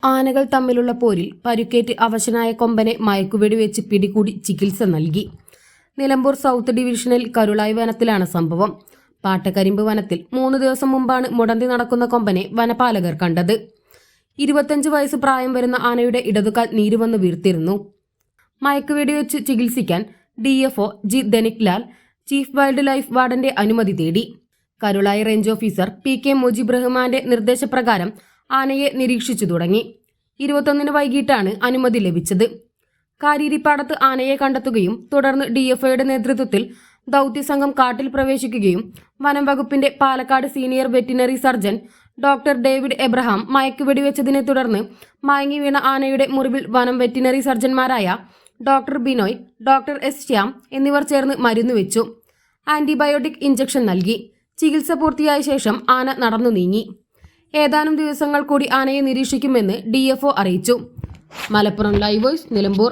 ആനകൾ തമ്മിലുള്ള പോരിൽ പരുക്കേറ്റ് അവശനായ കൊമ്പനെ മയക്കുവെടിവെച്ച് പിടികൂടി ചികിത്സ നൽകി. നിലമ്പൂർ സൗത്ത് ഡിവിഷനിൽ കരുളായി വനത്തിലാണ് സംഭവം. പാട്ടക്കരിമ്പ് വനത്തിൽ 3 ദിവസം മുമ്പാണ് മുടന്തി നടക്കുന്ന കൊമ്പനെ വനപാലകർ കണ്ടത്. 25 വയസ്സ് പ്രായം വരുന്ന ആനയുടെ ഇടതുകാൽ നീരുവന്ന് വീർത്തിരുന്നു. മയക്കുവെടിവെച്ച് ചികിത്സിക്കാൻ DFO G Dhanik Lal chief wildlife വാർഡന്റെ അനുമതി തേടി. Karulai range officer PK Mujeeb റഹ്മാന്റെ നിർദ്ദേശപ്രകാരം ആനയെ നിരീക്ഷിച്ചു തുടങ്ങി. 21 വൈകിട്ടാണ് അനുമതി ലഭിച്ചത്. കാരീരിപ്പാടത്ത് ആനയെ കണ്ടെത്തുകയും തുടർന്ന് DFOയുടെ നേതൃത്വത്തിൽ ദൗത്യസംഘം കാട്ടിൽ പ്രവേശിക്കുകയും വനം വകുപ്പിന്റെ Palakkad senior veterinary surgeon doctor David Abraham മയക്കുവെടിവെച്ചതിനെ തുടർന്ന് മയങ്ങി വീണ ആനയുടെ മുറിവിൽ വനം വെറ്റിനറി സർജന്മാരായ doctor Binoy, doctor S Shyam എന്നിവർ ചേർന്ന് മരുന്ന് വെച്ചു. ആന്റിബയോട്ടിക് ഇഞ്ചക്ഷൻ നൽകി. ചികിത്സ പൂർത്തിയായ ശേഷം ആന നടന്നു നീങ്ങി. ഏതാനും ദിവസങ്ങൾ കൂടി ആനയെ നിരീക്ഷിക്കുമെന്ന് DFO അറിയിച്ചു. Malappuram live voice, Nilambur.